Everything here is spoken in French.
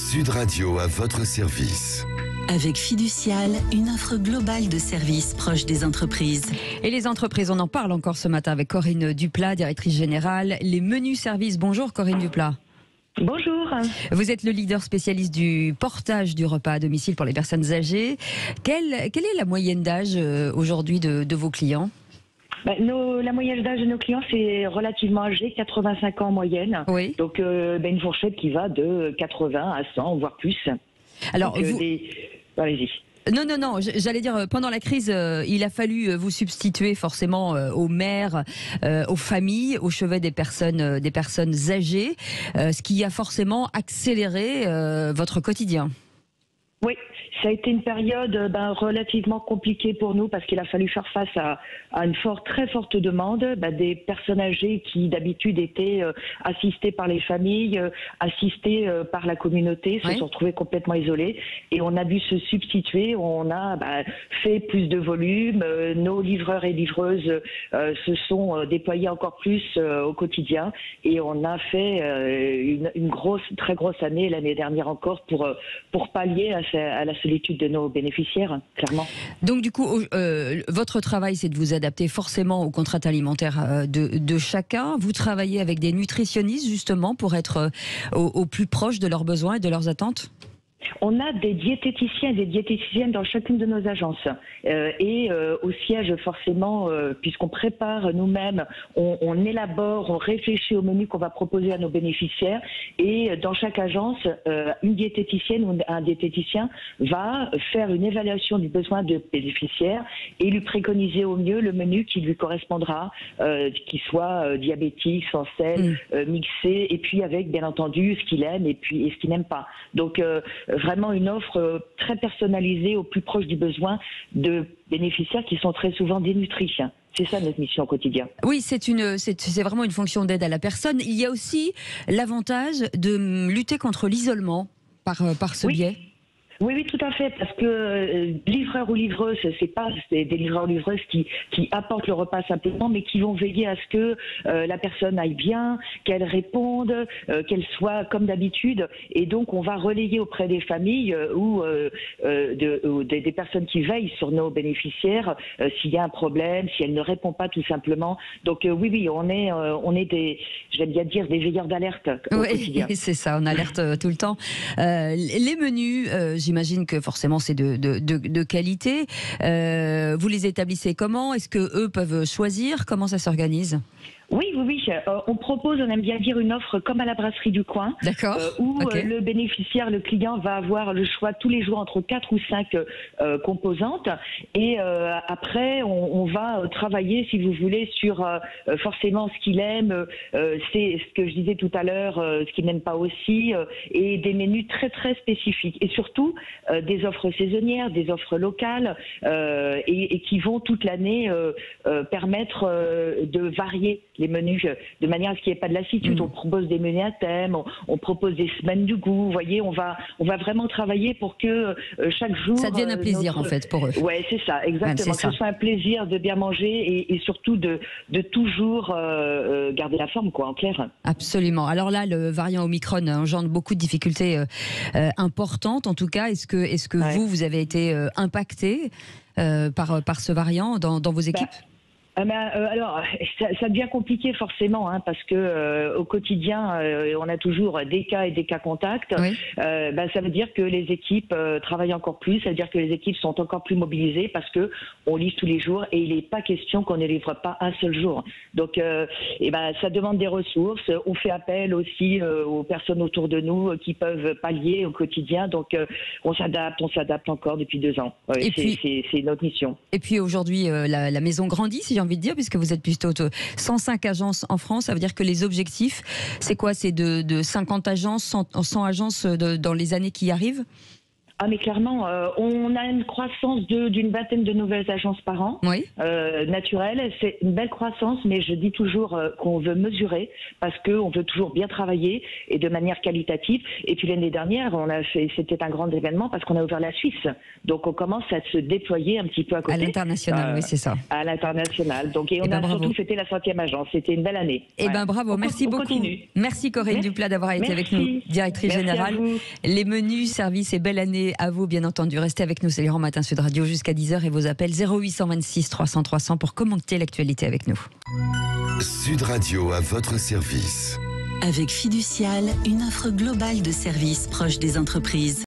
Sud Radio à votre service. Avec Fiducial, une offre globale de services proches des entreprises. Et les entreprises, on en parle encore ce matin avec Corinne Duplat, directrice générale. Les menus services. Bonjour Corinne Duplat. Bonjour. Vous êtes le leader spécialiste du portage du repas à domicile pour les personnes âgées. Quelle est la moyenne d'âge aujourd'hui de vos clients ? La moyenne d'âge de nos clients, c'est relativement âgé, 85 ans en moyenne. Oui. Donc une fourchette qui va de 80 à 100, voire plus. Alors, donc, allez-y. Non, j'allais dire, pendant la crise, il a fallu vous substituer forcément aux mères, aux familles, au chevet des personnes âgées, ce qui a forcément accéléré votre quotidien. Oui, ça a été une période relativement compliquée pour nous parce qu'il a fallu faire face à une très forte demande des personnes âgées qui d'habitude étaient assistées par les familles, assistées par la communauté, se sont retrouvées complètement isolées et on a dû se substituer, on a fait plus de volume, nos livreurs et livreuses se sont déployés encore plus au quotidien et on a fait une très grosse année l'année dernière encore pour pallier à la solitude de nos bénéficiaires, clairement. Donc du coup, votre travail, c'est de vous adapter forcément aux contraintes alimentaires de chacun. Vous travaillez avec des nutritionnistes justement pour être au plus proche de leurs besoins et de leurs attentes ? On a des diététiciens et des diététiciennes dans chacune de nos agences. Au siège, forcément, puisqu'on prépare nous-mêmes, on élabore, on réfléchit au menu qu'on va proposer à nos bénéficiaires. Et dans chaque agence, une diététicienne ou un diététicien va faire une évaluation du besoin de bénéficiaire et lui préconiser au mieux le menu qui lui correspondra, qu'il soit diabétique, sans sel, mixé, et puis avec, bien entendu, ce qu'il aime et ce qu'il n'aime pas. Donc, vraiment une offre très personnalisée au plus proche du besoin de bénéficiaires qui sont très souvent dénutris. C'est ça notre mission au quotidien. Oui, c'est vraiment une fonction d'aide à la personne. Il y a aussi l'avantage de lutter contre l'isolement par ce biais. Oui, tout à fait, parce que livreurs ou livreuses, c'est des livreurs ou livreuses qui apportent le repas simplement, mais qui vont veiller à ce que la personne aille bien, qu'elle réponde, qu'elle soit comme d'habitude. Et donc, on va relayer auprès des familles ou des personnes qui veillent sur nos bénéficiaires s'il y a un problème, si elle ne répond pas tout simplement. Donc oui, on est j'aime bien dire, des veilleurs d'alerte au quotidien. Oui, c'est ça, on alerte tout le temps. Les menus, j'imagine que forcément c'est de qualité. Vous les établissez comment ? Est-ce que eux peuvent choisir ? Comment ça s'organise ? Oui. On propose, on aime bien dire, une offre comme à la brasserie du coin. D'accord. Où le bénéficiaire, le client va avoir le choix tous les jours entre 4 ou 5 composantes. Et après, on va travailler, si vous voulez, sur forcément ce qu'il aime, c'est ce que je disais tout à l'heure, ce qu'il n'aime pas aussi, et des menus très très spécifiques. Et surtout, des offres saisonnières, des offres locales, et qui vont toute l'année permettre de varier les menus de manière à ce qu'il n'y ait pas de lassitude. On propose des menus à thème, on propose des semaines du goût. Vous voyez, on va vraiment travailler pour que chaque jour... Ça devienne un plaisir en fait pour eux. Oui, c'est ça, exactement. Que ce soit un plaisir de bien manger et surtout de toujours garder la forme, quoi, en clair. Absolument. Alors là, le variant Omicron engendre beaucoup de difficultés importantes. En tout cas, est-ce que vous avez été impacté par ce variant dans vos équipes ? Alors, ça devient compliqué forcément, parce que au quotidien, on a toujours des cas et des cas contacts. Oui. Ça veut dire que les équipes travaillent encore plus, ça veut dire que les équipes sont encore plus mobilisées parce que on livre tous les jours et il n'est pas question qu'on ne livre pas un seul jour. Donc, ça demande des ressources. On fait appel aussi aux personnes autour de nous qui peuvent pallier au quotidien. Donc, on s'adapte encore depuis 2 ans. C'est notre mission. Et puis aujourd'hui, la maison grandit, si j'ai envie de dire, puisque vous êtes plutôt 105 agences en France. Ça veut dire que les objectifs, c'est quoi ? C'est de 50 agences, 100 agences dans les années qui arrivent ? Ah mais clairement, on a une croissance d'une vingtaine de nouvelles agences par an, Oui. naturelle. C'est une belle croissance, mais je dis toujours qu'on veut mesurer parce qu'on veut toujours bien travailler et de manière qualitative. Et puis l'année dernière, c'était un grand événement parce qu'on a ouvert la Suisse. Donc on commence à se déployer un petit peu à côté. À l'international, oui, c'est ça. À l'international. Donc et on a surtout fêté la 100e agence. C'était une belle année. Eh ben bravo, merci beaucoup. Continue. Merci Corinne Duplat d'avoir été avec nous, directrice générale. Les menus, services et belle année à vous, bien entendu. Restez avec nous, c'est les Grands Matins Sud Radio jusqu'à 10h et vos appels 0826 300 300 pour commenter l'actualité avec nous. Sud Radio à votre service. Avec Fiducial, une offre globale de services proches des entreprises.